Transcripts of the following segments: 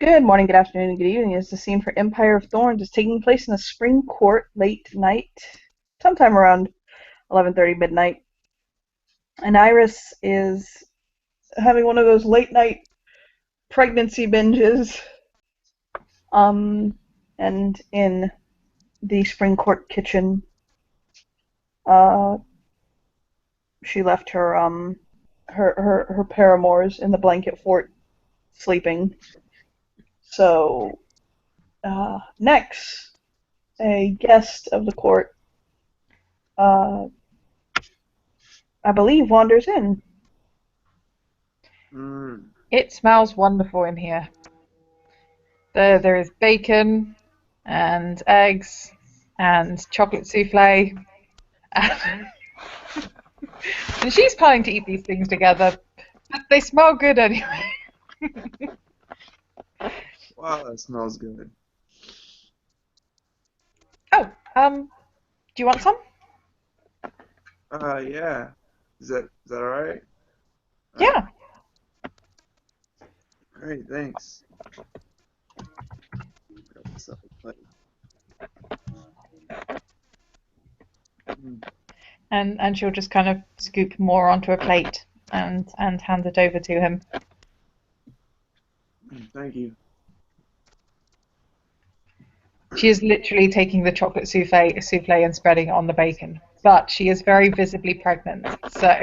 Good morning, good afternoon, and good evening. As the scene for Empire of Thorns is taking place in the Spring Court late night, sometime around 11:30 midnight. And Iris is having one of those late night pregnancy binges. Um, and in the Spring Court kitchen, uh, she left her paramours in the blanket fort sleeping. So next, a guest of the court, uh, I believe, wanders in. Mm, It smells wonderful in here. There is bacon and eggs and chocolate souffle. And, and she's planning to eat these things together, but they smell good anyway. wow, that smells good. Oh, do you want some? Yeah. Is that all right? Uh, Yeah. Great, thanks. Grab myself a plate. Mm, And she'll just kind of scoop more onto a plate and hand it over to him. thank you. She is literally taking the chocolate souffle and spreading it on the bacon, but she is very visibly pregnant, so.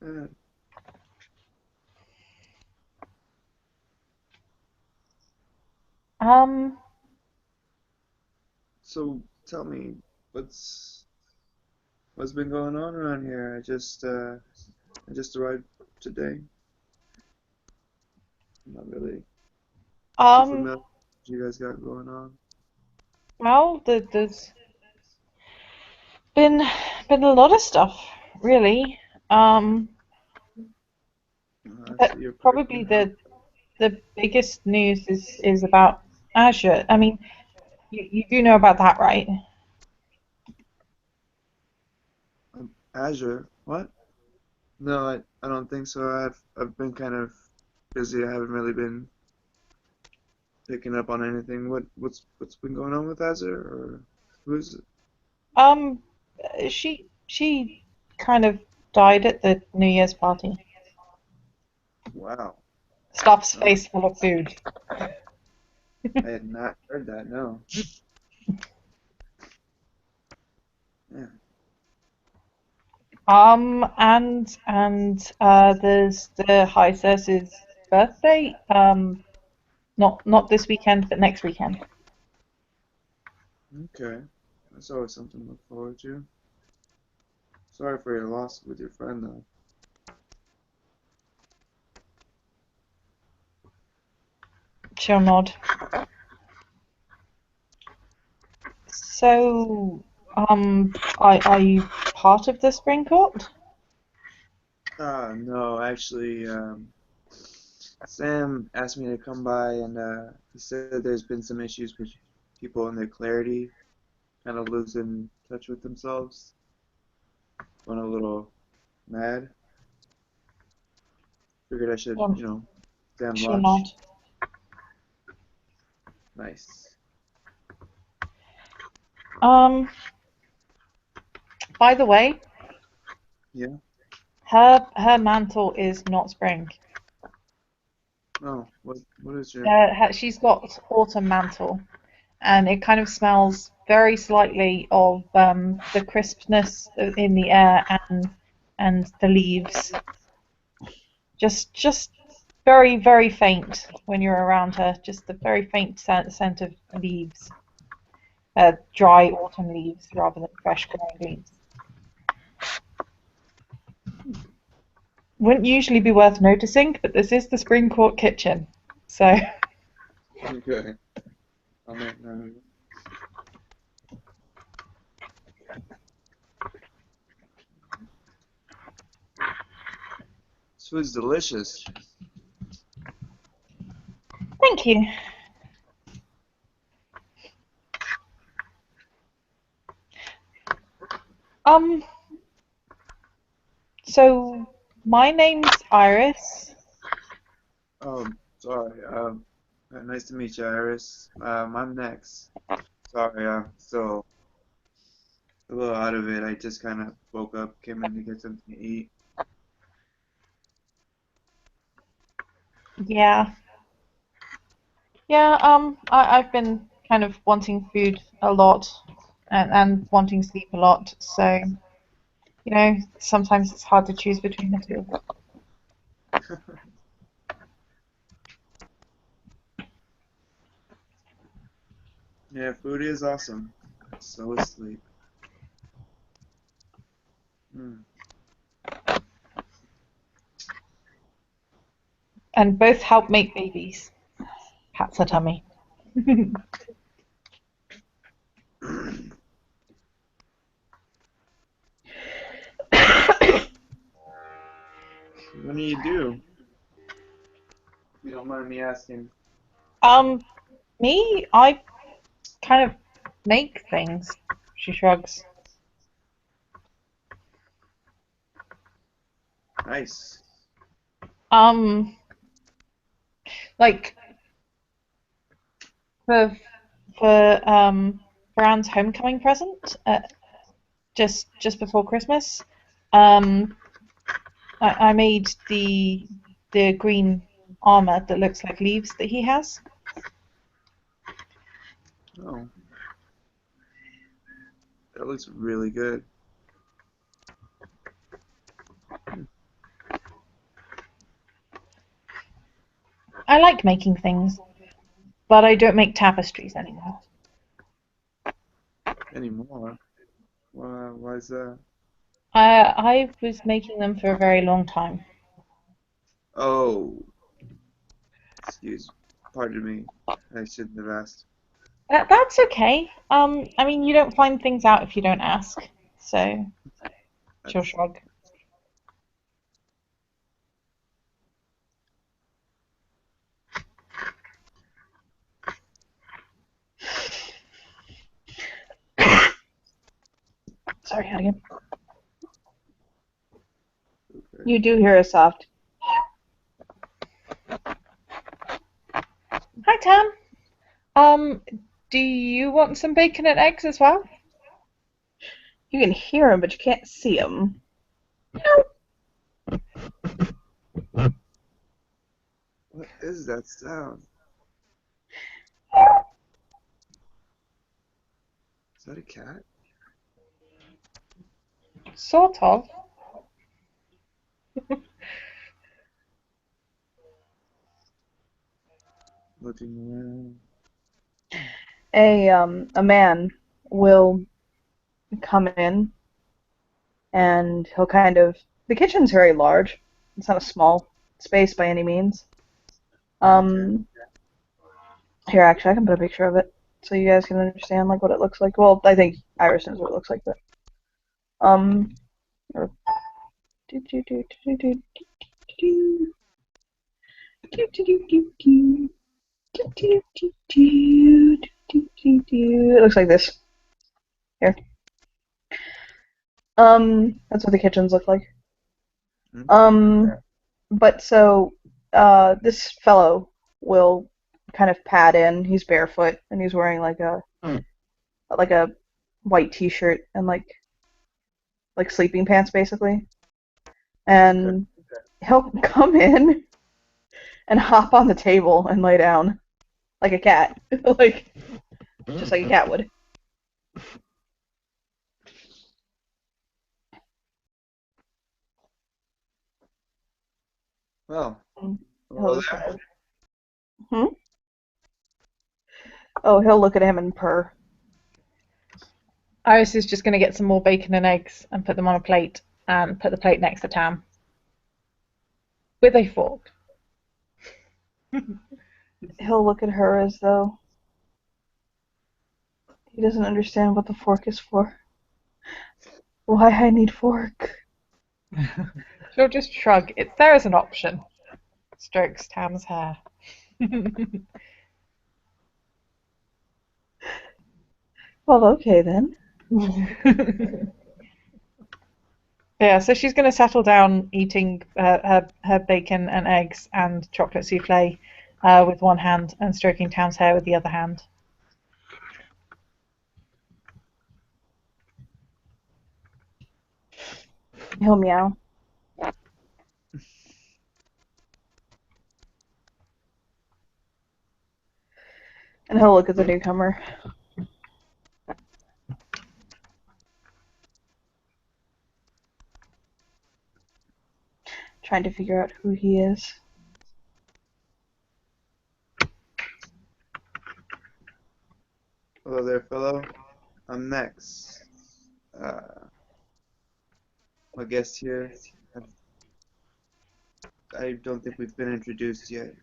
Uh, um, so tell me, what's been going on around here? I just arrived today. I'm not really too um, familiar with what you guys got going on. well, there's been been a lot of stuff, really. Um, I but see you're probably pregnant, huh? the biggest news is about Azure. I mean, you do know about that, right? Azure? What? No, I don't think so. I've been kind of busy. I haven't really been picking up on anything. What's been going on with Azure, or who is it? Um, she kind of died at the New Year's party. Wow. Stuff's Oh, face full of food. I had not heard that. No. Yeah. And there's the High Cers's birthday. Not this weekend, but next weekend. Okay. That's always something to look forward to. Sorry for your loss with your friend, though. She'll nod. So, are you part of the Spring Court? No, actually, Sam asked me to come by, and he said there's been some issues with people in their clarity, kind of losing touch with themselves, going a little mad. Figured I should, Um, stand she'll nod. watch. Nice. Um, by the way, Yeah. her mantle is not spring. Oh, what is your? She's got autumn mantle, and it kind of smells very slightly of the crispness in the air and the leaves. Just very faint when you're around her. Just the very faint scent of leaves, dry autumn leaves rather than fresh growing leaves. Wouldn't usually be worth noticing, but this is the Spring Court kitchen, so. Okay. I'll make note of it. This food's delicious. Thank you. Um, so My name's Iris. Oh, sorry. Nice to meet you, Iris. I'm next. Sorry, I'm still a little out of it. I just kind of woke up, came in to get something to eat. Yeah. Yeah, I've been kind of wanting food a lot and wanting sleep a lot, so, sometimes it's hard to choose between the two. Yeah, food is awesome. So is sleep. Mm. And both help make babies. Pats her tummy. What do you do? If you don't mind me asking. Um, Me, I kind of make things. She shrugs. Nice. Um, like for for Anne's homecoming present, just before Christmas, um, I made the green armor that looks like leaves that he has. Oh, that looks really good. Hmm. I like making things, but I don't make tapestries anymore. Anymore? Why is that? I was making them for a very long time. Oh, excuse, pardon me. I shouldn't have asked. That's okay. I mean, you don't find things out if you don't ask. So she'll That's shrug. Sorry, again. okay. You do hear a soft. Hi, Tam. Um, do you want some bacon and eggs as well? You can hear him, but you can't see him. What is that sound? Is that a cat? Sort of. Looking around. A man will come in and he'll kind of. The kitchen's very large. It's not a small space by any means. Okay. Um, Here, actually, I can put a picture of it so you guys can understand like what it looks like. Well, I think Iris knows what it looks like, but um, or- do, do, do, do, do, do, do, do, do, do, do, do, do, do, do, do, do, do. It looks like this. Here. That's what the kitchens look like. Okay. Um, but so this fellow will kind of pad in. He's barefoot and he's wearing like a white t-shirt and like sleeping pants basically. Okay. And he'll come in and hop on the table and lay down like a cat, like just like a cat would. Well, He'll hello just kind there. of, hmm? Oh, he'll look at him and purr. Iris is just going to get some more bacon and eggs and put them on a plate and put the plate next to Tam with a fork. He'll look at her as though he doesn't understand what the fork is for. Why I need fork. She'll just shrug. It's there as an option. Strokes Tam's hair. Well, okay then. Yeah, so she's going to settle down eating her bacon and eggs and chocolate souffle with one hand and stroking Tam's hair with the other hand. He'll meow. And he'll look at the newcomer. Trying to figure out who he is. Hello there, fellow. I'm Nex. My guest here. I don't think we've been introduced yet.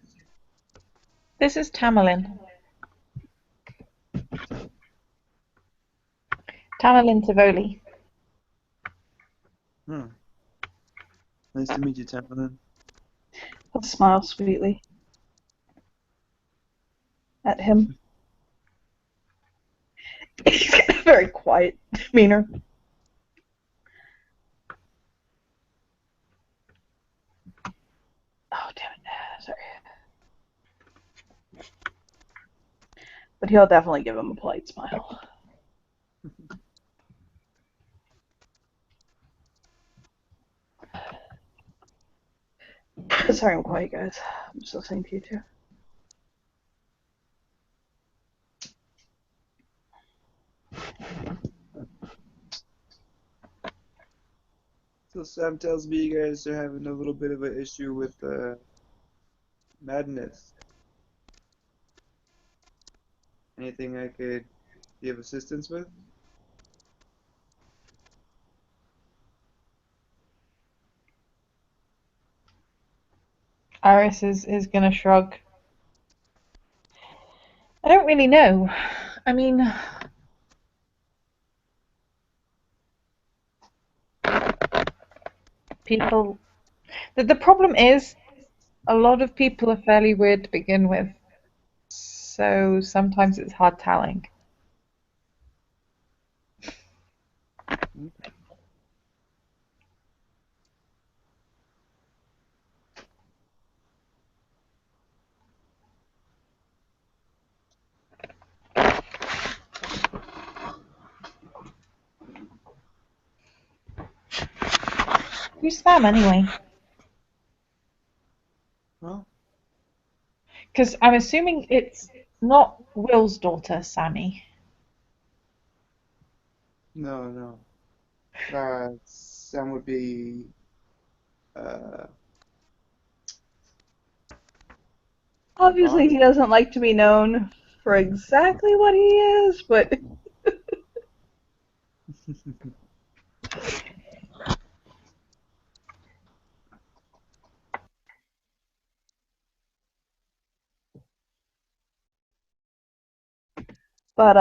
This is Tamerlane. Tamerlane Tivoli. Hmm. Nice to meet you, Tamerlane. He'll smile sweetly at him. He's got a very quiet demeanor. Oh, damn it. Sorry. But he'll definitely give him a polite smile. Sorry I'm quiet, guys. I'm just listening to you too. So Sam tells me you guys are having a little bit of an issue with madness. Anything I could give assistance with? Iris is going to shrug. I don't really know. I mean, people. The problem is, a lot of people are fairly weird to begin with, so sometimes it's hard telling. Who's Sam anyway? Well, Because I'm assuming it's not Will's daughter, Sammy. no. Sam would be uh my Obviously, boss. he doesn't like to be known for exactly what he is, but but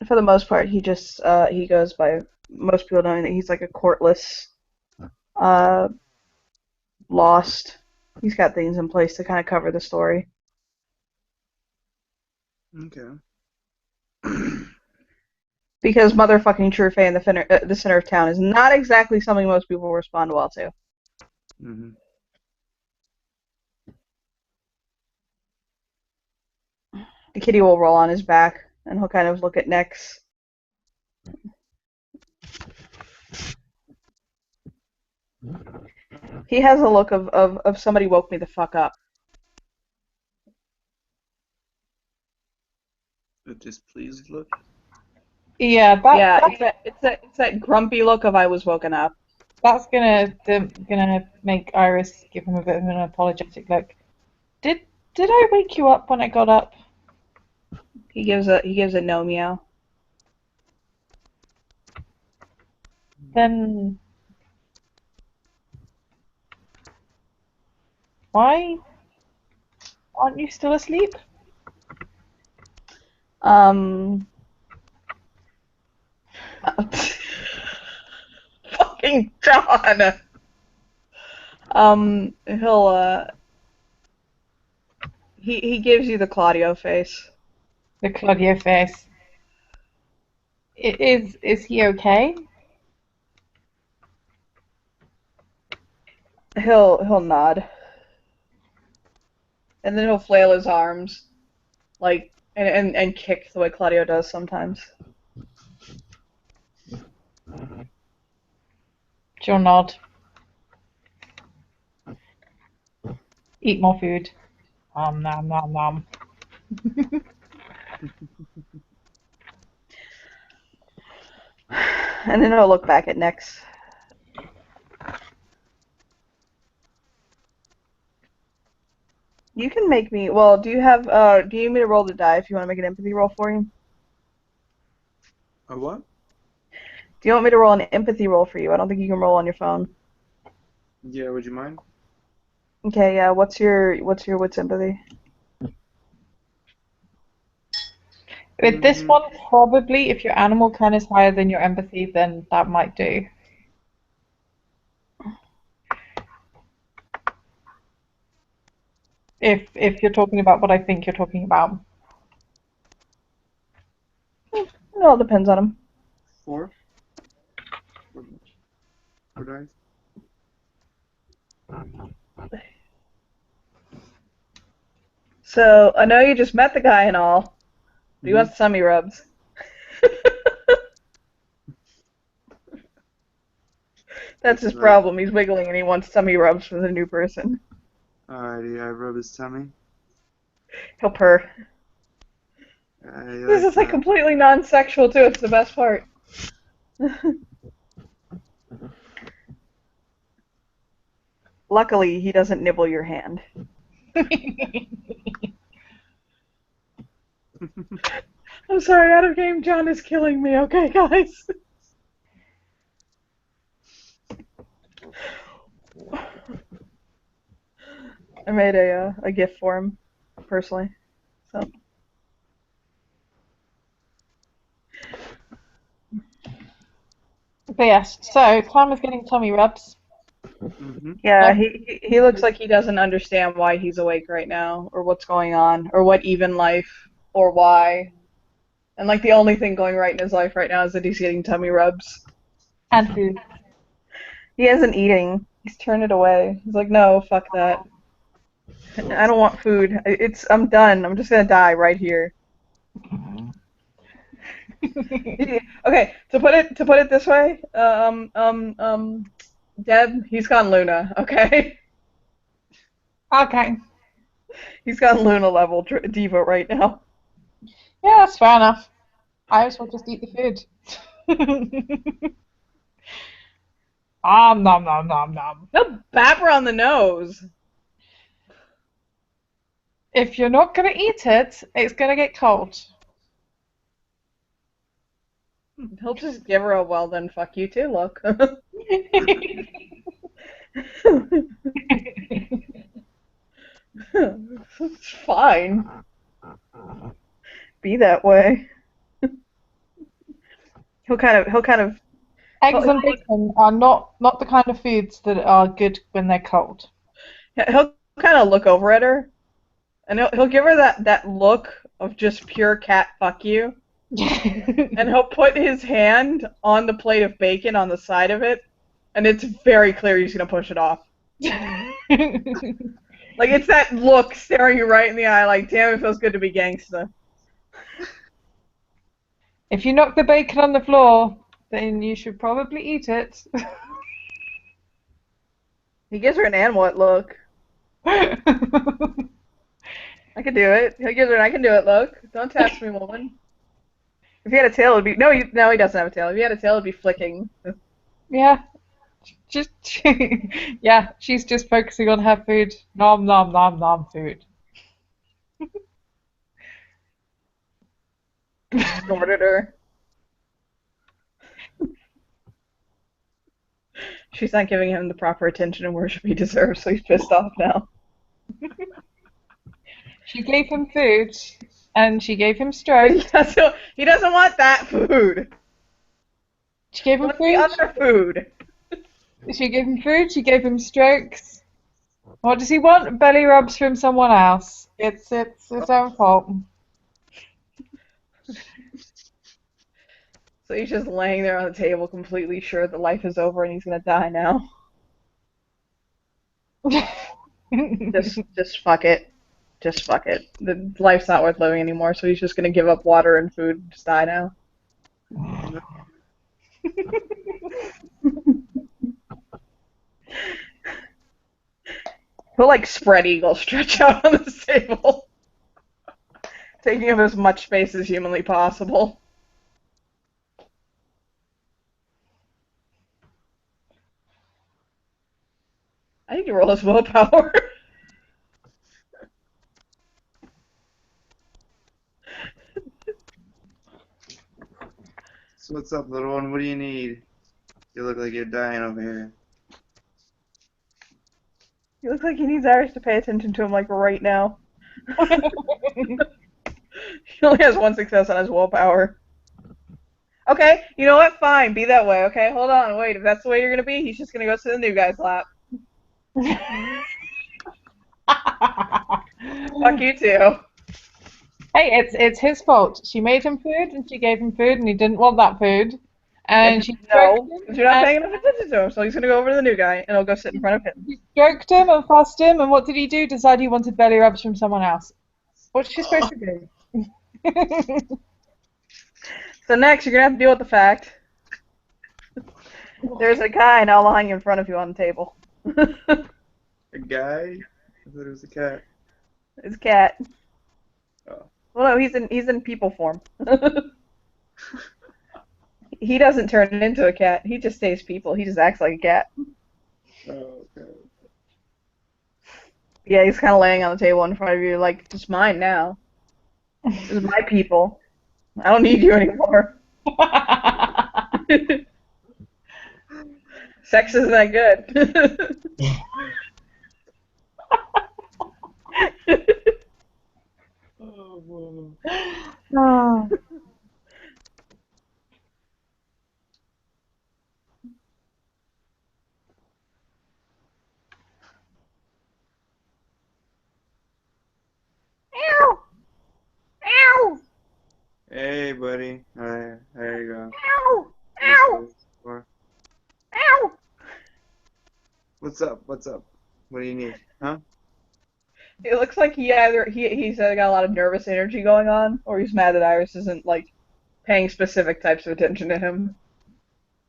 for the most part, he goes by most people knowing that he's like a courtless, uh, lost. He's got things in place to kind of cover the story. Okay. Because motherfucking True Fae in the center of town is not exactly something most people respond well to. Mhm. The kitty will roll on his back, and he'll kind of look at Nex. He has a look of somebody woke me the fuck up. A displeased look. Yeah, Yeah, it's that grumpy look of I was woken up. that's gonna make Iris give him a bit of an apologetic look. Did I wake you up when I got up? He gives a no meow. Then why aren't you still asleep? Um, fucking John. He'll he gives you the Claudio face. The Claudio face. Is he okay? He'll nod, and then he'll flail his arms like and kick the way Claudio does sometimes. She'll nod. Eat more food. Nom nom nom. And then he'll look back at Nyx. You can make me. Well, do you need me to roll the die if you want to make an empathy roll for you? A what? Do you want me to roll an empathy roll for you? I don't think you can roll on your phone. Yeah, would you mind? Okay, yeah. What's your wits empathy? With this one, probably if your animal count is higher than your empathy, then that might do. If you're talking about what I think you're talking about. It all depends on him. 4? 4 dice? So I know you just met the guy and all, but he wants tummy rubs. That's his problem. He's wiggling and he wants tummy rubs from the new person. Alrighty, I rub his tummy. He'll purr. This is like completely non-sexual too. It's the best part. Luckily, he doesn't nibble your hand. I'm sorry, out of game. John is killing me. Okay, guys. I made a gift for him, personally. So. But yes, so Clam is getting tummy rubs. Yeah, he looks like he doesn't understand why he's awake right now, or what's going on, or what even life, or why. And like the only thing going right in his life right now is that he's getting tummy rubs. And food. He isn't eating. He's turned it away. He's like, no, fuck that. I don't want food. I'm done. I'm just gonna die right here. Okay, to put it this way, Deb, he's got Luna. Okay. Okay. He's got Luna level diva right now. Yeah, that's fair enough. I also just eat the food. Nom nom nom nom. No, bapper on the nose. If you're not gonna eat it, it's gonna get cold. He'll just give her a well then fuck you too look. It's fine. Be that way. He'll kind of Eggs and bacon are not the kind of foods that are good when they're cold. he'll kind of look over at her, and he'll give her that look of just pure cat fuck you, and he'll put his hand on the plate of bacon on the side of it, and it's very clear he's gonna push it off. Like it's that look staring you right in the eye, like damn, it feels good to be gangsta. If you knock the bacon on the floor, then you should probably eat it. He gives her an and what look. I can do it. He'll give her an I can do it look. Don't test me, woman. If he had a tail, it'd be no. He doesn't have a tail. If he had a tail, it'd be flicking. Yeah. Just yeah, she's just focusing on her food. Nom nom nom nom food. Snorted her. She's not giving him the proper attention and worship he deserves, so he's pissed off now. She gave him food, and she gave him strokes. So he doesn't want that food. She gave him What's food. the other food? She gave him food. She gave him strokes. What does he want? Belly rubs from someone else. It's his own fault. So he's just laying there on the table, completely sure that life is over and he's gonna die now. Just fuck it. Just fuck it. The life's not worth living anymore, so he's just gonna give up water and food and just die now. He'll like spread eagle stretch out on this table, taking up as much space as humanly possible. I need to roll his willpower. So what's up, little one? What do you need? You look like you're dying over here. He looks like he needs Iris to pay attention to him like right now. He only has one success on his willpower. Okay, you know what? Fine, be that way. Okay, hold on, wait. If that's the way you're gonna be, he's just gonna go to the new guy's lap. Fuck you too. Hey, it's his fault. She made him food and she gave him food and he didn't want that food. And she No, stroked him because you're not and paying enough attention to him, so he's gonna go over to the new guy and he'll go sit in front of him. she stroked him and fussed him, and what did he do? Decide he wanted belly rubs from someone else. What's she supposed to do? So next, you're gonna have to deal with the fact there's a guy now lying in front of you on the table. A guy? I thought it was a cat. It's a cat. Oh. Well, no, he's in people form. He doesn't turn into a cat. He just stays people. He just acts like a cat. Oh, okay. Yeah, he's kind of laying on the table in front of you, like, it's mine now. This is my people. I don't need you anymore. Sex isn't that good. Oh, whoa. Oh. Ow! Ow! Hey, buddy. Alright, there you go. Ow! Ow! Ow! What's up? What's up? What do you need? Huh? It looks like he's got a lot of nervous energy going on, or he's mad that Iris isn't like paying specific types of attention to him.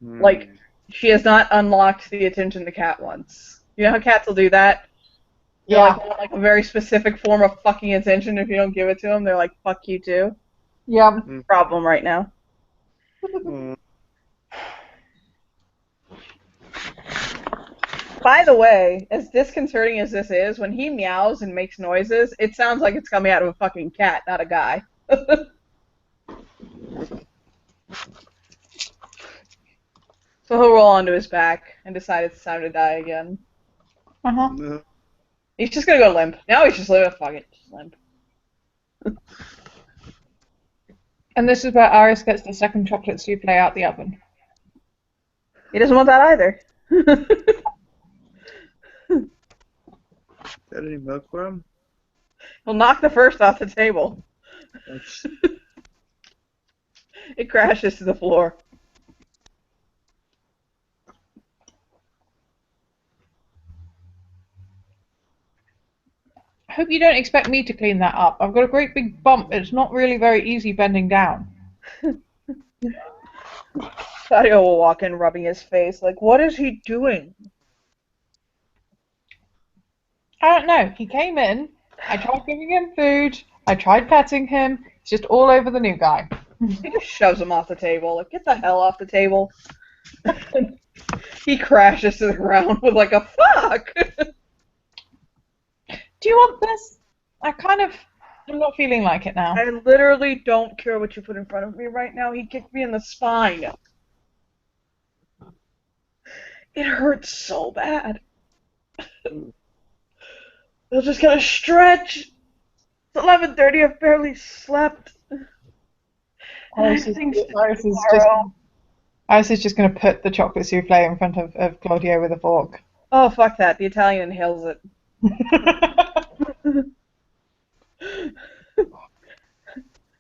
Like, she has not unlocked the attention the cat wants. You know how cats will do that? They Yeah. like a very specific form of fucking attention. If you don't give it to them, they're like, fuck you too. Yeah. Problem right now. Mm. By the way, as disconcerting as this is, when he meows and makes noises, it sounds like it's coming out of a fucking cat, not a guy. So he'll roll onto his back and decide it's time to die again. Uh-huh. No. He's just gonna go limp. Now he's just living. Fuck it, just limp. And this is where Iris gets the second chocolate souffle out the oven. He doesn't want that either. Got any milk for him? He'll knock the first off the table. That's... It crashes to the floor. I hope you don't expect me to clean that up. I've got a great big bump. It's not really very easy bending down. Claudio will walk in rubbing his face, like, what is he doing? I don't know. He came in. I tried giving him food. I tried petting him. It's just all over the new guy. He just shoves him off the table. Like, get the hell off the table. He crashes to the ground with like a fuck. Do you want this? I'm not feeling like it now. I literally don't care what you put in front of me right now. He kicked me in the spine. It hurts so bad. I'm just gonna stretch. It's 11:30. I've barely slept. Iris is just going to put the chocolate souffle in front of Claudio with a fork. Oh, fuck that. The Italian inhales it.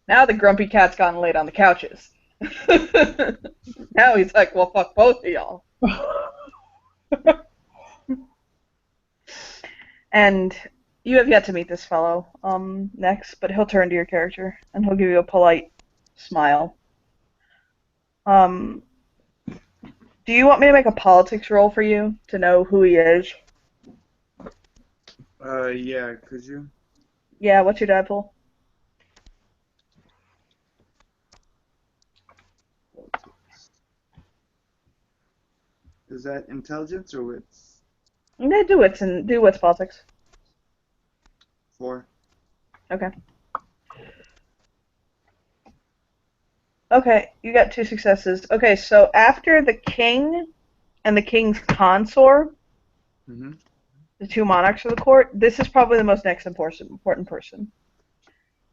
Now the grumpy cat's gone and laid on the couches. Now he's like, well, fuck both of y'all. And you have yet to meet this fellow next, but he'll turn to your character and he'll give you a polite smile. Um, do you want me to make a politics roll for you to know who he is? Yeah, could you? Yeah, what's your die pool? Is that intelligence or wits? I'm gonna do what's politics. 4. Okay. Okay, you got two successes. Okay, so after the king and the king's consort, Mm-hmm. the two monarchs of the court, this is probably the most next important person.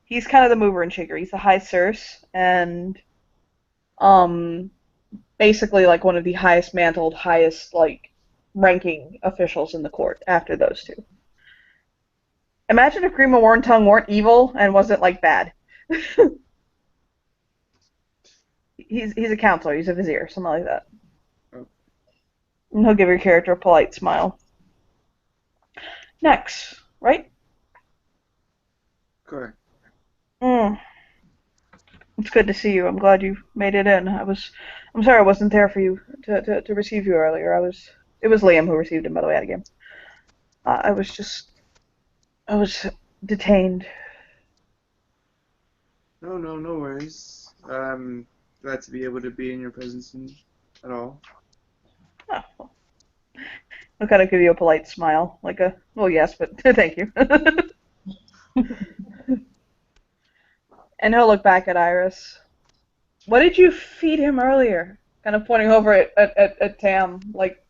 He's kind of the mover and shaker. He's the high serse and um basically like one of the highest mantled, highest like ranking officials in the court after those two. Imagine if Grima Wormtongue weren't evil and wasn't like bad. He's a counselor, he's a vizier, something like that. Oh, And he'll give your character a polite smile. Next, right? correct. Mm, it's good to see you. I'm glad you made it in. I'm sorry I wasn't there for you to receive you earlier. It was Liam who received him, by the way, out again. I was just, I was detained. No, no, no worries. I'm glad to be able to be in your presence at all. Oh, I'll kind of give you a polite smile, like a, well, yes, but thank you. And he'll look back at Iris. What did you feed him earlier? Kind of pointing over at Tam, like,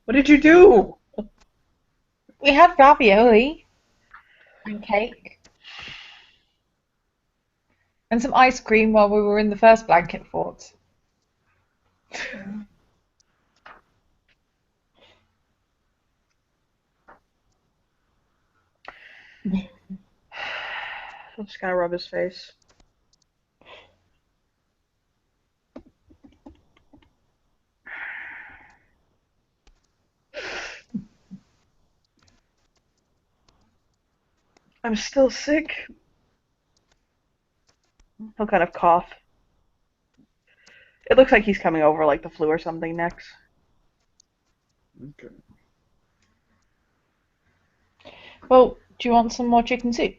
what did you do? We had ravioli and cake and some ice cream while we were in the first blanket fort. He'll just kind of rub his face. I'm still sick. He'll kind of cough. It looks like he's coming over like the flu or something next. Okay. Well, do you want some more chicken soup?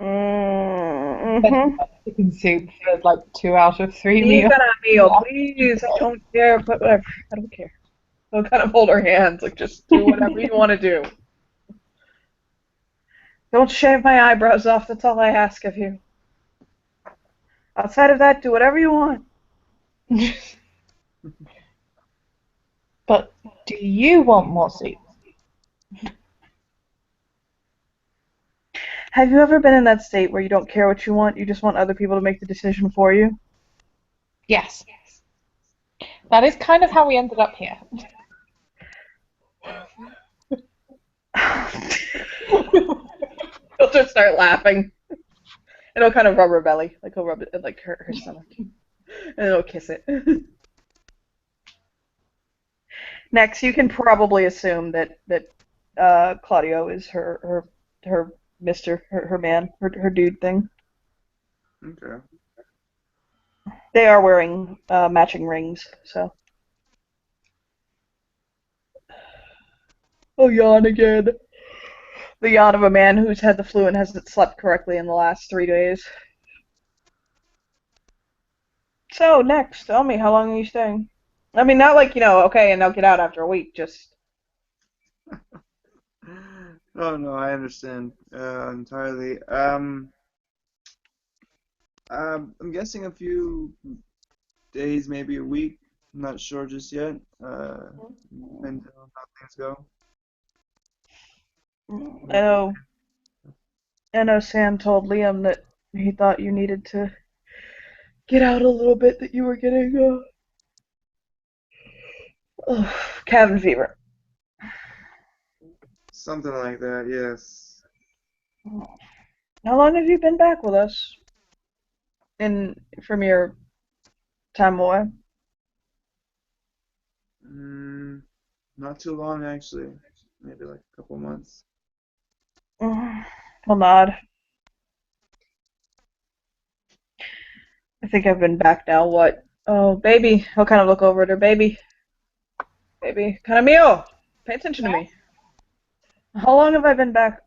Mm-hmm. Chicken soup for like 2 out of 3 He's meals. got a meal, please. I don't care, but whatever. I don't care. He'll kind of hold her hands, like just do whatever you want to do. Don't shave my eyebrows off. That's all I ask of you. Outside of that, do whatever you want. But do you want more soup? Have you ever been in that state where you don't care what you want, you just want other people to make the decision for you? Yes. That is kind of how we ended up here. He'll just start laughing. And he'll kind of rub her belly. Like he'll rub it like her stomach. And he'll kiss it. Next, you can probably assume that Claudio is her Mister, her man, her dude thing. Okay. They are wearing matching rings, so. Oh, yawn again. The yawn of a man who's had the flu and hasn't slept correctly in the last 3 days. So, next, tell me, how long are you staying? I mean, not like, okay, and now get out after a week, just. Oh no, I understand entirely. I'm guessing a few days, maybe a week. I'm not sure just yet. Depends on how things go. I know, I know Sam told Liam that he thought you needed to get out a little bit, that you were getting cabin fever. Something like that, yes. How long have you been back with us in from your time away? Mm, not too long actually. Maybe like a couple months. Well, nod. I think I've been back now. What? Oh, baby. I'll kind of look over at her. Baby. Baby. Kanamio! Pay attention to me. How long have I been back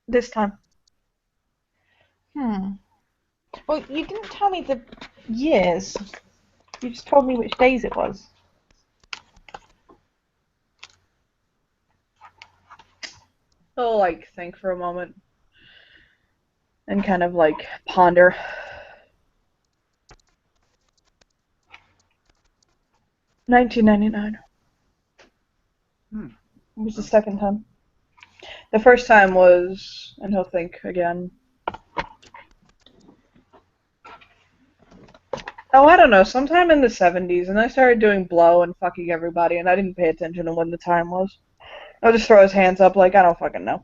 this time? Hmm. Well, you didn't tell me the years. You just told me which days it was. I'll, like, think for a moment and kind of, like, ponder. 1999 Hmm. was the second time. The first time was, and he'll think again. Oh, I don't know, sometime in the 70s, and I started doing blow and fucking everybody, and I didn't pay attention to when the time was. I'll just throw his hands up like, I don't fucking know.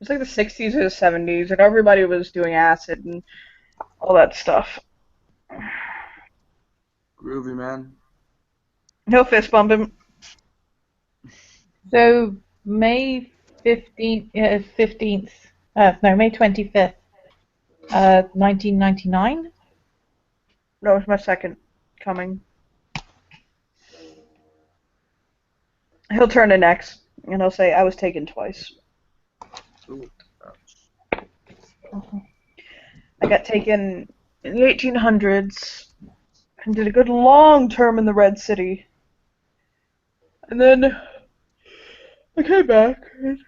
It's like the 60s or the 70s, and everybody was doing acid and all that stuff. Groovy, man. He'll fist bump him. So May 15th, 15th, no, May 25th, 1999. That was my second coming. He'll turn to next, and he'll say, I was taken twice. Ooh. I got taken in the 1800s and did a good long term in the Red City. And then I came back and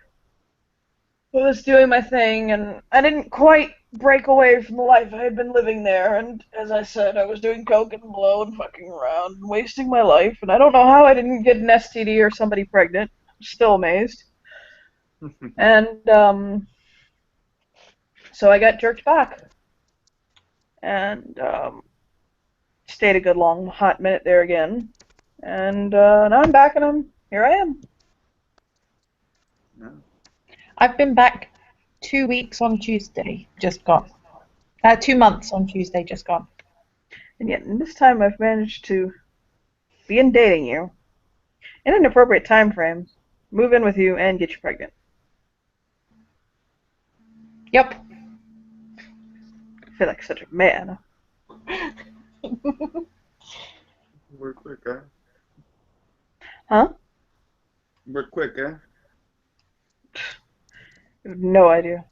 I was doing my thing, and I didn't quite break away from the life I had been living there. And as I said, I was doing coke and blow and fucking around and wasting my life. And I don't know how I didn't get an STD or somebody pregnant. I'm still amazed. And so I got jerked back and stayed a good long hot minute there again. And now I'm back, and here I am. Yeah. I've been back 2 weeks on Tuesday, just gone. 2 months on Tuesday, just gone. And yet, in this time, I've managed to begin dating you in an appropriate time frame, move in with you, and get you pregnant. Yep. I feel like such a man. We're quick, eh? Huh? We're quick, eh? I have no idea.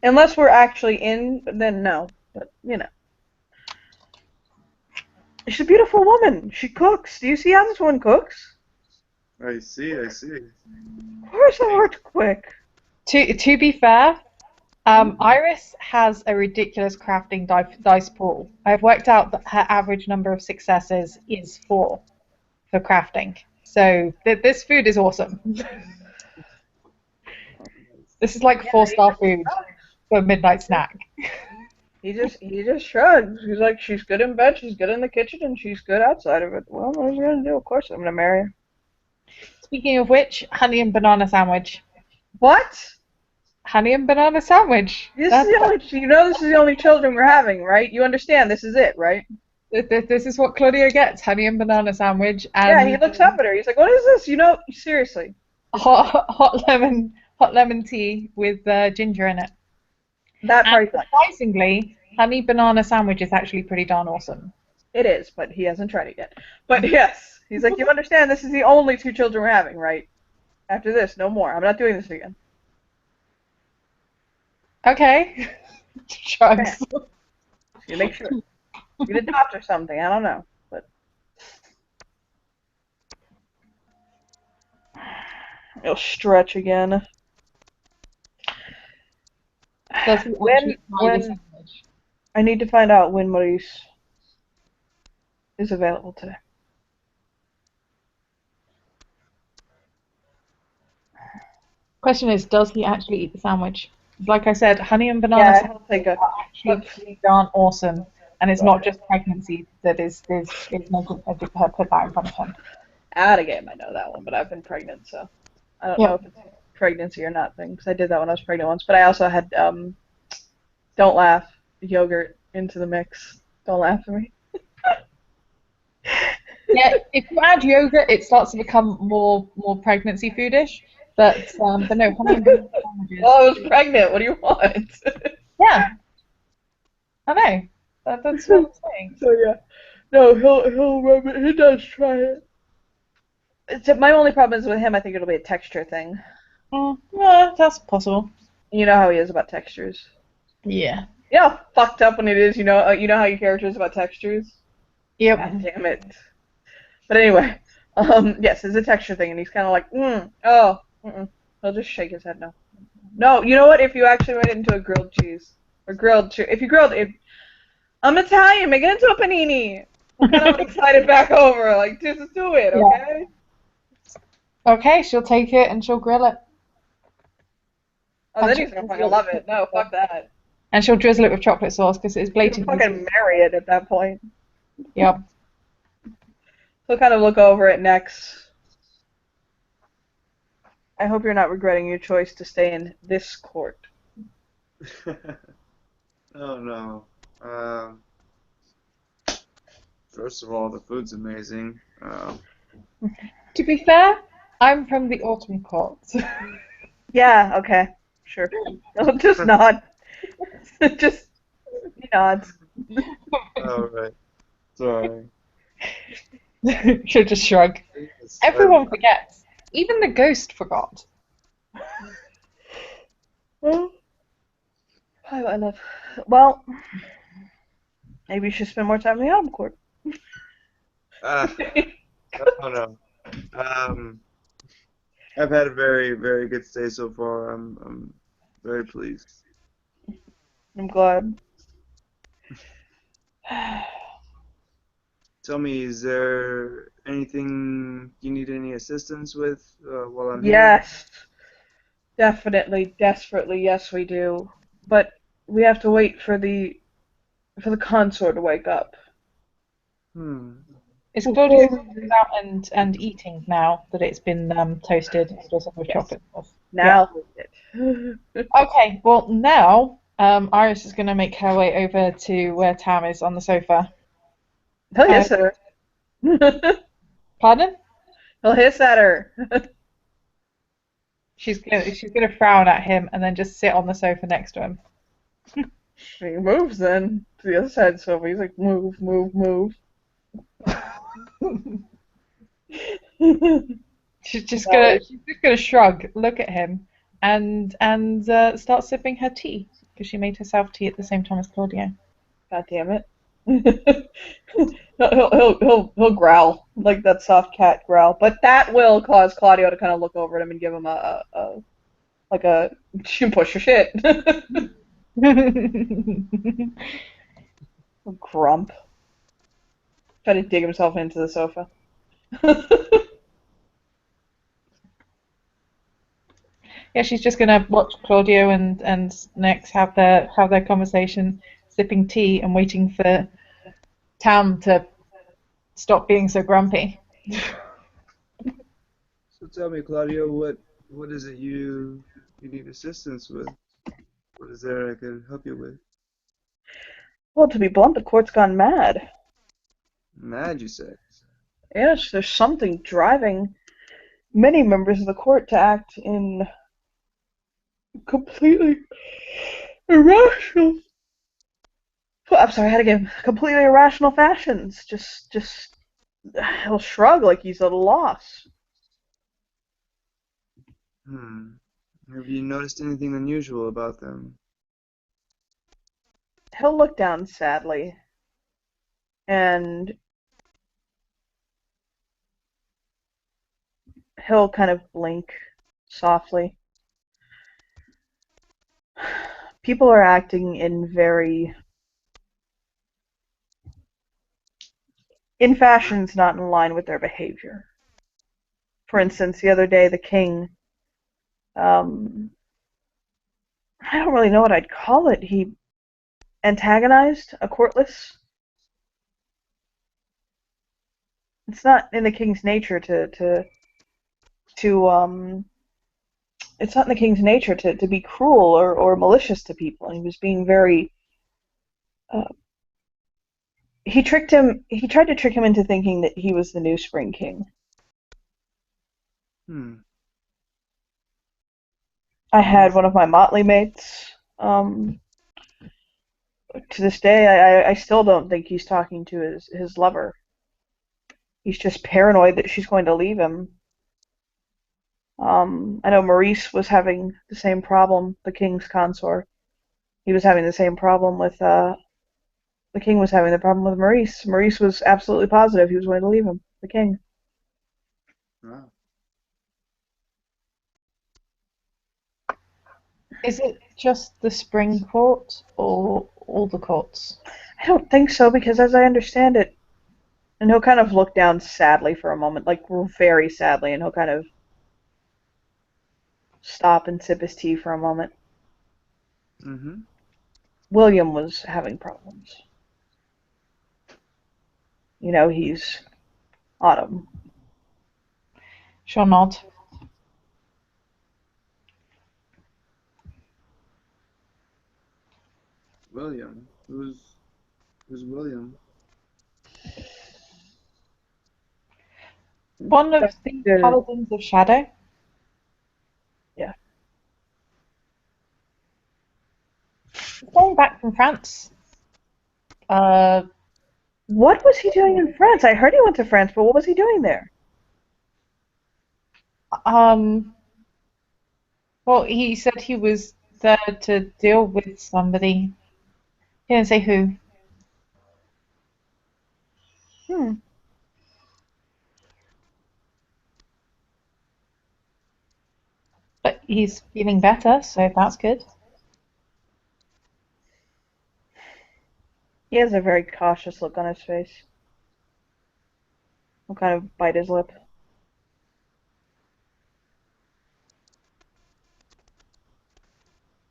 Unless we're actually in, then no. But, you know. She's a beautiful woman. She cooks. Do you see how this one cooks? I see, I see. Of course I worked quick. To be fair, Iris has a ridiculous crafting dice pool. I've worked out that her average number of successes is 4 for crafting. So this food is awesome. This is like 4-star food for a midnight snack. He just shrugs. He's like, she's good in bed, she's good in the kitchen, and she's good outside of it. Well, what was I gonna do? Of course I'm gonna marry her. Speaking of which, honey and banana sandwich. What? Honey and banana sandwich. This is the only, you know, this is the only children we're having, right? You understand this is it, right? This is what Claudia gets, honey and banana sandwich. And Yeah, he looks up at her. He's like, what is this? You know, seriously. hot lemon tea with ginger in it. That And part's like, surprisingly, honey banana sandwich is actually pretty darn awesome. it is, but he hasn't tried it yet. But yes, he's like, you understand this is the only 2 children we're having, right? After this, no more. I'm not doing this again. Okay. Shrugs. You make sure. You can adopt or something. I don't know. But he'll stretch again. Does he actually try the sandwich? I need to find out when Maurice is available today. Question is, does he actually eat the sandwich? Like I said, honey and banana Yeah, sandwich he'll take a. are actually pretty darn awesome. And it's not just pregnancy that is making her put that in front of him. Out of game, I know that one, but I've been pregnant, so I don't know if it's pregnancy or not thing, because I did that when I was pregnant once. But I also had don't laugh yogurt into the mix. Don't laugh at me. Yeah, if you add yogurt, it starts to become more pregnancy foodish. But no, honey and banana sandwiches. Well, I was pregnant. What do you want? Yeah, I know. That's what I'm saying. So yeah, no, he'll rub it. He does try it. My only problem is with him. I think it'll be a texture thing. Yeah, that's possible. You know how he is about textures. Yeah. You know how fucked up when it is. You know how your character is about textures. Yep. God damn it. But anyway, yes, it's a texture thing, and he's kind of like, He'll just shake his head no. No, you know what? If you actually made it into a grilled cheese or grilled cheese, if you grilled it, I'm Italian. Make it into a panini. I'm kind of excited back over. Like, just do it, okay? Okay, she'll take it and she'll grill it. Oh, then he's gonna fucking love it. No, fuck that. And she'll drizzle it with chocolate sauce because it's He'll blatantly. fucking marry it at that point. Yep. He'll kind of look over at Nex. I hope you're not regretting your choice to stay in this court. Oh no. First of all, the food's amazing. To be fair, I'm from the Autumn Court. Yeah, okay, sure. Just nod. Just he nods. Oh right. Sorry. She'll just shrug. Everyone forgets. Even the ghost forgot. Well, I love. Well, maybe you should spend more time in the Autumn Court. Oh no. I've had a very, very good stay so far. I'm very pleased. I'm glad. Tell me, is there anything you need any assistance with while I'm here? Yes, definitely, desperately, yes, we do. But we have to wait for the consort to wake up. It's Claudia out and eating now that it's been toasted and drizzled with Yes. chocolate sauce. Now. Okay, well now Iris is going to make her way over to where Tam is on the sofa. He'll hiss at her. Pardon? He'll hiss at her. She's gonna frown at him and then just sit on the sofa next to him. He moves then to the other side of the sofa. He's like, move, move, move. She's just gonna shrug, look at him, and start sipping her tea because she made herself tea at the same time as Claudia. God damn it. He'll growl like that soft cat growl, but that will cause Claudio to kind of look over at him and give him a you can push your shit. Grump. Try to dig himself into the sofa. Yeah, she's just gonna watch Claudio and Nex have their conversation, sipping tea and waiting for Tam to stop being so grumpy. So tell me, Claudio, what is it you need assistance with? What is there I could help you with? Well, to be blunt, the court's gone mad. Mad, you say? Yes, there's something driving many members of the court to act in completely irrational. I'm sorry, I had to give completely irrational fashions. Just he'll shrug like he's at a loss. Have you noticed anything unusual about them? He'll look down sadly, and he'll kind of blink softly. People are acting in fashions not in line with their behavior. For instance, the other day, the king, I don't really know what I'd call it. He antagonized a courtless. It's not in the king's nature it's not in the king's nature to be cruel or malicious to people. And he was being very He tried to trick him into thinking that he was the new Spring King. Hmm. I Well, had one of my Motley mates. Um, to this day, I still don't think he's talking to his lover. He's just paranoid that she's going to leave him. I know Maurice was having the same problem, the king's consort. He was having the same problem with, the king was having the problem with Maurice. Maurice was absolutely positive he was going to leave him, the king. wow. Is it just the spring court or all the courts? I don't think so, because as I understand it, and he'll kind of look down sadly for a moment, like very sadly, and he'll kind of stop and sip his tea for a moment. Mm-hmm. William was having problems. You know, he's Autumn. She'll nod. William. Who's William? One of That's the the Paladins of Shadow. yeah. Going back from France. Uh, What was he doing in France? I heard he went to France, but what was he doing there? um, well, he said he was there to deal with somebody. He didn't say who, Hmm. but he's feeling better, so that's good. He has a very cautious look on his face. He'll kind of bite his lip.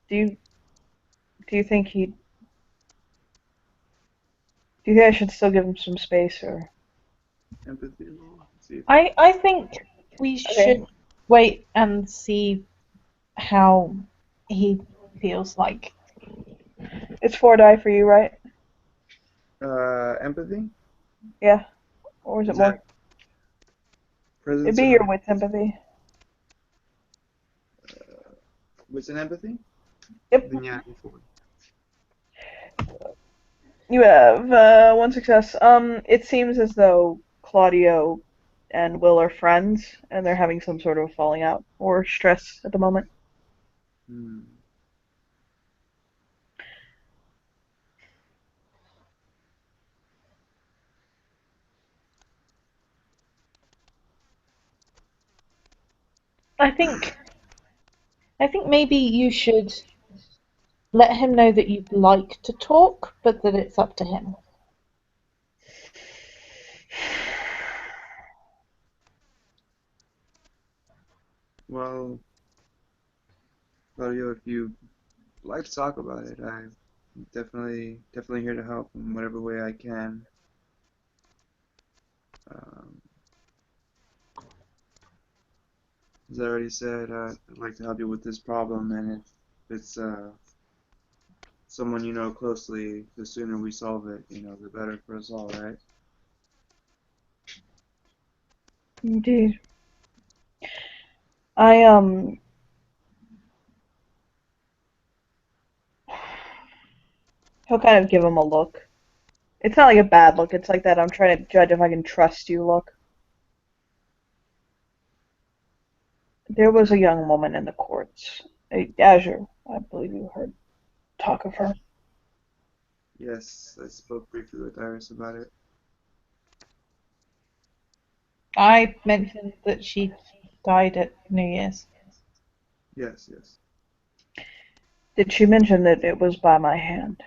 Do you do you think he do you think I should still give him some space or Empathy roll. Let's see if I. I think we okay. should wait and see how he feels like. It's 4 die for you, right? Empathy. Yeah. Or is it Is that more? It'd presence be or your not? wits empathy. What's an empathy? Yep. Then yeah, go for it. You have one success. It seems as though Claudio and Will are friends, and they're having some sort of falling out or stress at the moment. Hmm. I think I think maybe you should let him know that you'd like to talk, but that it's up to him. Well, Claudio, if you like to talk about it, I'm definitely here to help in whatever way I can. Um, as I already said, I'd like to help you with this problem, and if it's someone you know closely, the sooner we solve it, the better for us all, right? Indeed. I he'll kind of give him a look. It's not like a bad look. It's like that I'm trying to judge if I can trust you look. There was a young woman in the courts. Azure, I believe you heard talk of her. Yes, I spoke briefly with Iris about it. I mentioned that she died at New Year's. Yes, yes. Did she mention that it was by my hand?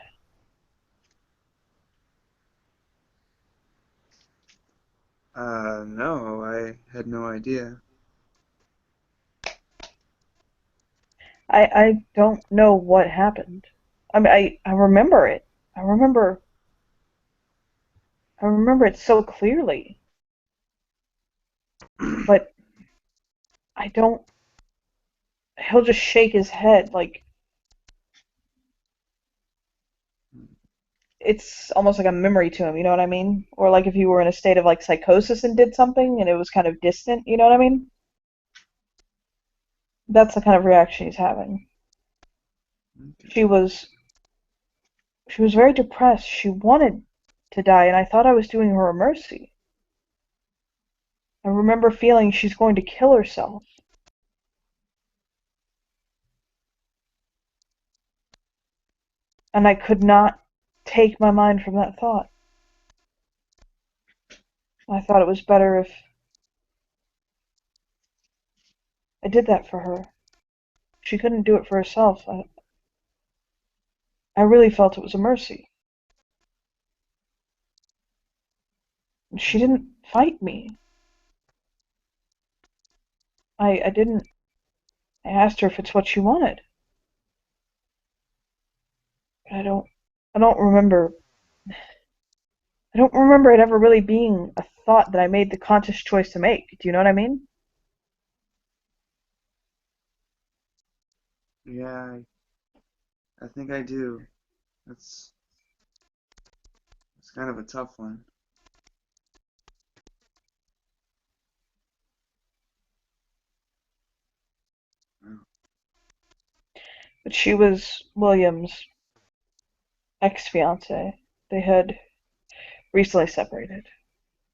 No, I had no idea. I don't know what happened. I mean, I remember it. I remember I remember it so clearly, but I don't. He'll just shake his head like it's almost like a memory to him, you know what I mean? Or like if you were in a state of like psychosis and did something and it was kind of distant, you know what I mean? That's the kind of reaction he's having. Okay. She was she was very depressed. She wanted to die, and I thought I was doing her a mercy. I remember feeling she's going to kill herself. And I could not take my mind from that thought. I thought it was better if I did that for her. She couldn't do it for herself. I really felt it was a mercy. She didn't fight me. I didn't. I asked her if it's what she wanted. But I don't remember. I don't remember it ever really being a thought that I made the conscious choice to make. Do you know what I mean? Yeah, I think I do. That's it's kind of a tough one. Oh, But she was William's ex-fiance. They had recently separated,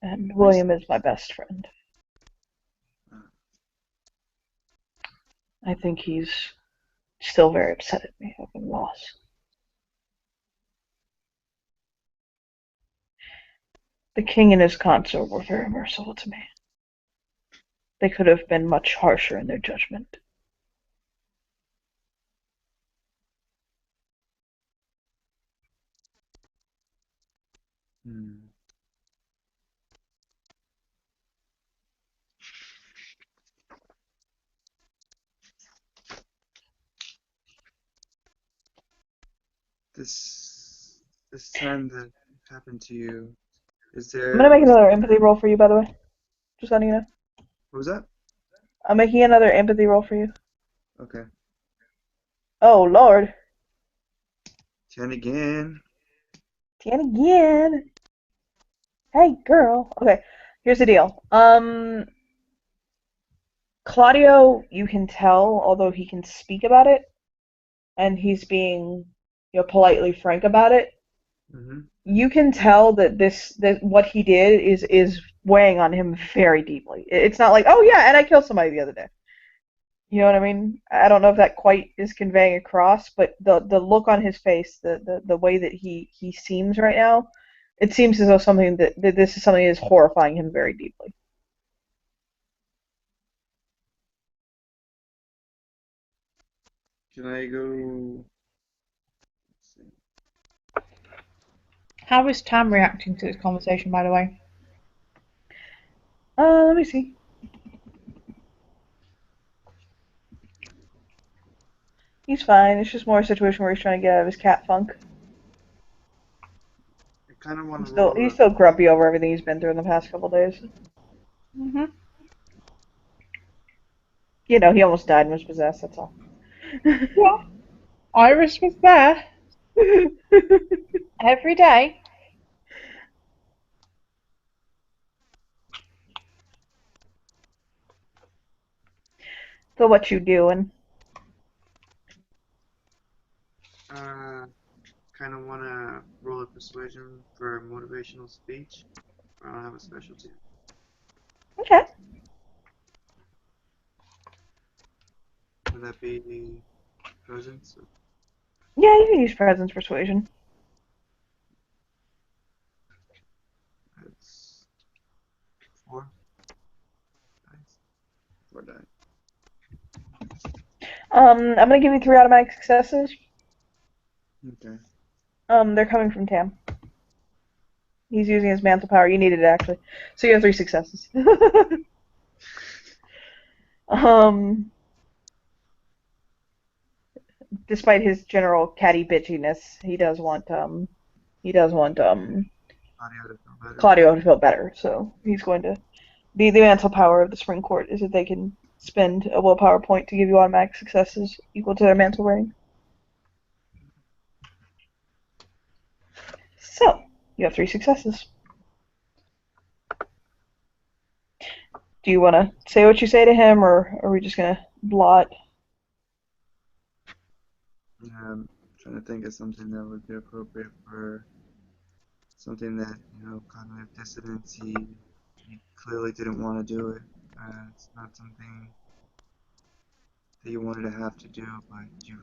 and recent. William is my best friend. Uh, I think he's still very upset at me over the loss. The king and his consort were very merciful to me. They could have been much harsher in their judgment. hmm. This this time that happened to you, is I'm gonna there make was another empathy roll for you, by the way. Just letting you know. what was that? I'm making another empathy roll for you. Okay. Oh, Lord. 10 again. 10 again. Hey, girl. Okay, here's the deal. Claudio, you can tell, although he can speak about it, and he's being, politely frank about it, hmm you can tell that that what he did is weighing on him very deeply. It's not like, oh yeah, and I killed somebody the other day. You know what I mean? I don't know if that quite is conveying across, but the look on his face, the way that he seems right now, it seems as though that this is something that is horrifying him very deeply. Can I go? Let's see. How is Tam reacting to this conversation, by the way? Let me see. He's fine. It's just more a situation where he's trying to get out of his cat funk. I kind of want He's to still roll he's a. still grumpy over everything he's been through in the past couple days. Hmm. He almost died and was possessed. That's all. Yeah, Iris was there every day. So what you doing? Uh, Kind of want to roll a persuasion for a motivational speech. I don't have a specialty. Okay. Would that be presence? Yeah, you can use presence persuasion. That's four. Nice. Four die. I'm gonna give you 3 automatic successes. Okay. They're coming from Tam. He's using his mantle power. You needed it actually, so you have 3 successes. um, Despite his general catty bitchiness, he does want Audio to feel better. Claudio to feel better. So he's going to the mantle power of the Spring Court is that they can spend a willpower point to give you automatic successes equal to their mantle rating. So, you have 3 successes. Do you want to say what you say to him, or are we just going to blot? I'm trying to think of something that would be appropriate for something that, cognitive dissonance, he clearly didn't want to do it. It's not something that you wanted to have to do, but you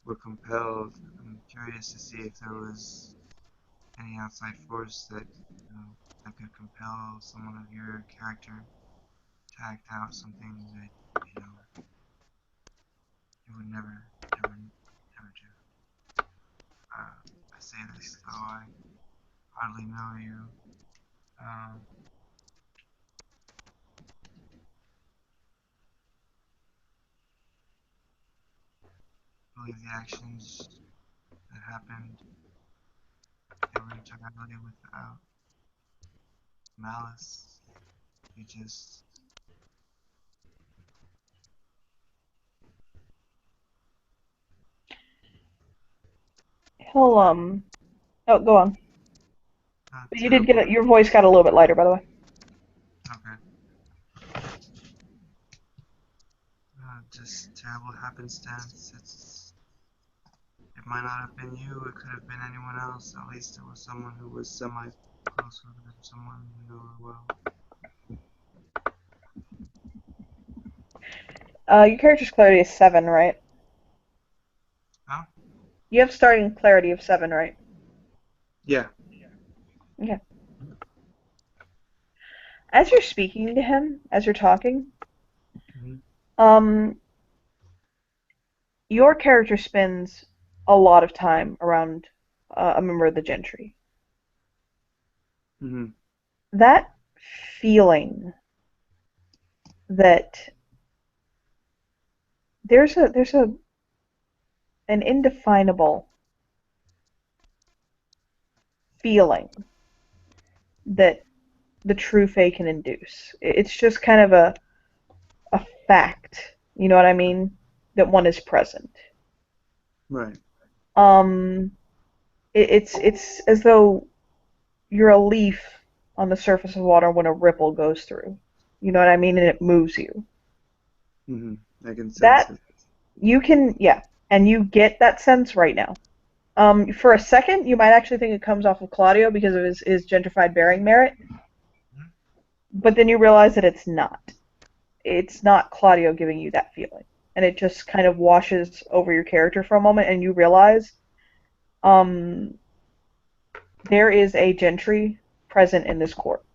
were compelled. I'm curious to see if there was any outside force that could compel someone of your character to act out something that, you would never do. I say this though I hardly know you. Um, I believe the actions that happened, they were entirely without malice. You just, He'll, oh, go on. not But you did get terrible. it, your voice got a little bit lighter, by the way. Okay. Just terrible happenstance. It might not have been you, it could have been anyone else. At least it was someone who was semi close with her, someone you knew her well. Your character's clarity is 7, right? Huh? You have starting clarity of 7, right? Yeah. Okay. As you're speaking to him, as you're talking, Hmm. um, your character spends a lot of time around a member of the gentry. Hmm. That feeling that there's an indefinable feeling that the true Fae can induce. It's just kind of a fact, you know what I mean? That one is present. Right. Um, it's as though you're a leaf on the surface of water when a ripple goes through. You know what I mean? And it moves you. Hmm. I can sense That it. you can, yeah, and you get that sense right now. For a second, you might actually think it comes off of Claudio because of his gentrified bearing merit, but then you realize that it's not. It's not Claudio giving you that feeling, and it just kind of washes over your character for a moment, and you realize um, there is a gentry present in this court.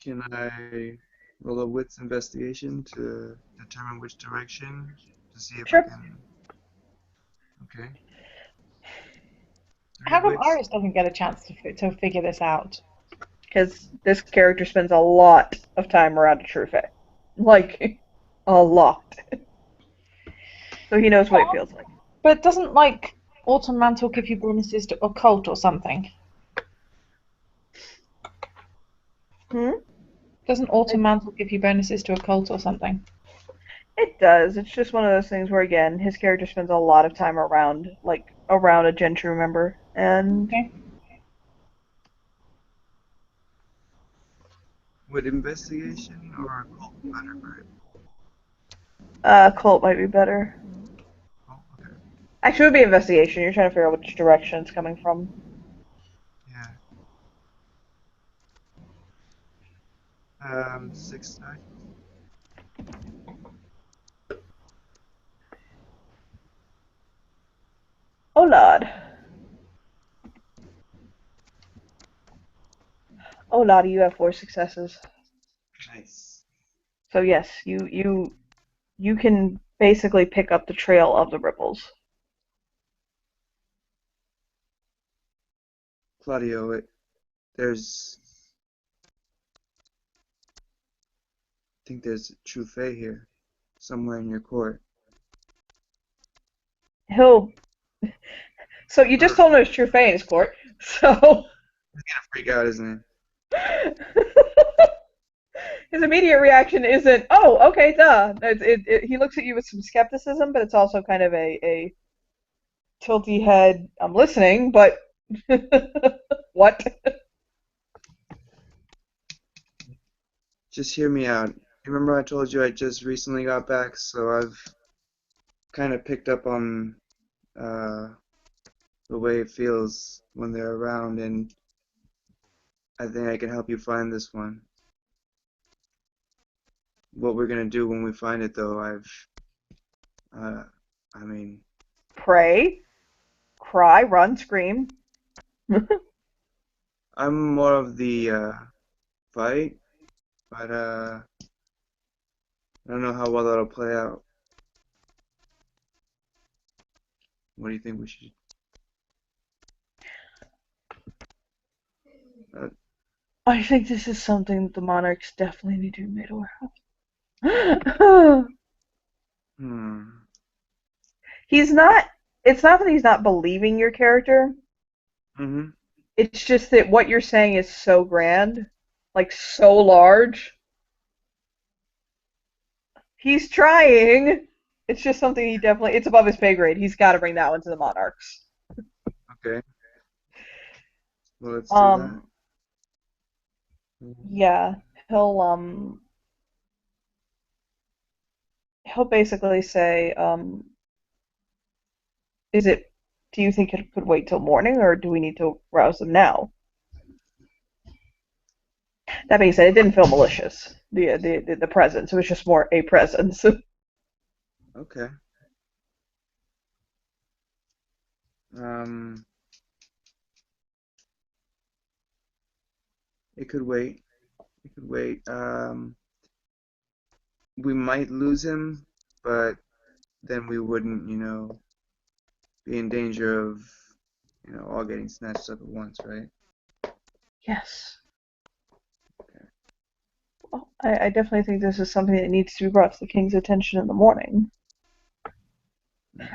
Can I roll a wits investigation to determine which direction to see if I Sure. can? Okay. Three How come wits. Iris doesn't get a chance to figure this out? Because this character spends a lot of time around a true fae. Like, a lot. So he knows what it feels like. But doesn't like Autumn Mantle give you bonuses to occult or something? Hmm? Doesn't Autumn Mantle give you bonuses to occult or something? It does. It's just one of those things where, again, his character spends a lot of time around, like, around a gentry member. And, Okay. Would investigation or occult be better for it? cult might be better. Oh, okay. Actually, it would be investigation. You're trying to figure out which direction it's coming from. Yeah. 6 die. Oh, Lord. Oh, Lord, you have 4 successes. Nice. So, yes, you can basically pick up the trail of the ripples. Claudio, there's, I think there's a true fae here, somewhere in your court. He'll. So, you just Or told him it's true fae in his court. So. he's gonna freak out, isn't His immediate reaction isn't, "Oh, okay, duh." He looks at you with some skepticism, but it's also kind of a tilty head, I'm listening, but what? Just hear me out. Remember I told you I just recently got back, so I've kind of picked up on uh, the way it feels when they're around, and I think I can help you find this one. What we're gonna do when we find it, though, uh, I mean, Pray, cry, run, scream. I'm more of the fight, but I don't know how well that'll play out. What do you think we should? Uh, I think this is something that the monarchs definitely need to be made aware of. hmm. He's not, it's not that he's not believing your character. Mm-hmm. It's just that what you're saying is so grand, like so large. He's trying. It's just something he definitely, it's above his pay grade. He's got to bring that one to the monarchs. Okay. Well, let's do that. Um, yeah, he'll, he'll basically say, is it, do you think it could wait till morning or do we need to rouse them now? That being said, it didn't feel malicious. The presence. It was just more a presence. Okay. Um, it could wait. It could wait. We might lose him, but then we wouldn't, be in danger of, all getting snatched up at once, right? Yes. Well, I definitely think this is something that needs to be brought to the king's attention in the morning.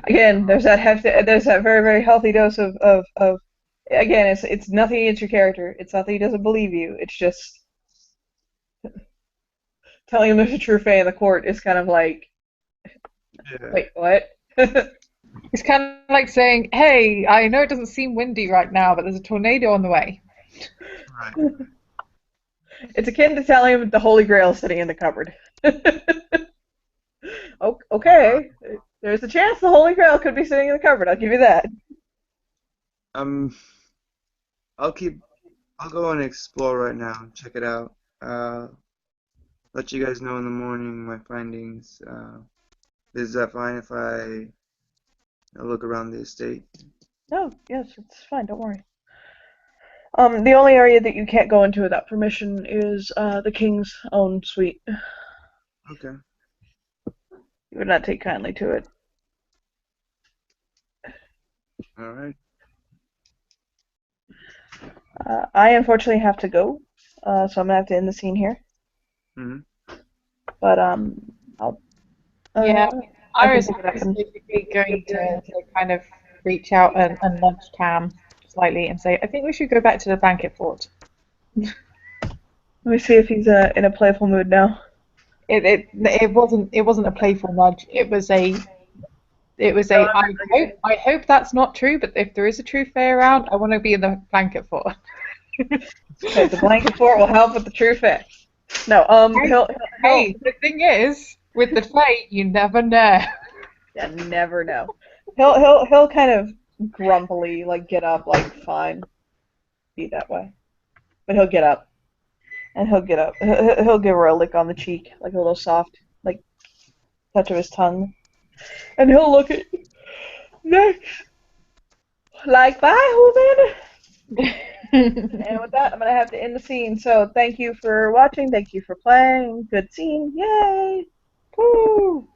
Again, there's that very, very healthy dose of again, it's nothing against your character. It's not that he doesn't believe you. It's just telling him there's a true fae in the court is kind of like, Yeah. wait, what? It's kind of like saying, "Hey, I know it doesn't seem windy right now, but there's a tornado on the way." Right. It's akin to telling him the Holy Grail is sitting in the cupboard. Okay, there's a chance the Holy Grail could be sitting in the cupboard. I'll give you that. Um, I'll keep. I'll go and explore right now and check it out. Uh, let you guys know in the morning my findings. Is that fine if I look around the estate? No, yes, it's fine. Don't worry. The only area that you can't go into without permission is the king's own suite. Okay. You would not take kindly to it. All right. I unfortunately have to go, so I'm gonna have to end the scene here. Mm-hmm. But I'll. Yeah, I can Iris pick it up is and. basically going to kind of reach out and nudge Cam slightly and say, "I think we should go back to the blanket fort." Let me see if he's in a playful mood now. It wasn't a playful nudge. It was a I hope that's not true, but if there is a true fae around, I want to be in the blanket fort. Okay, the blanket fort will help with the true fae. No, he'll Hey, the thing is, with the fae, you never know. you never know. He'll kind of grumpily like get up, like fine, be that way. But he'll get up, and he'll get up. He'll give her a lick on the cheek, like a little soft, like touch of his tongue, and he'll look at you next, like bye, Hooven. And with that, I'm gonna have to end the scene. So thank you for watching. Thank you for playing. Good scene. Yay! Woo!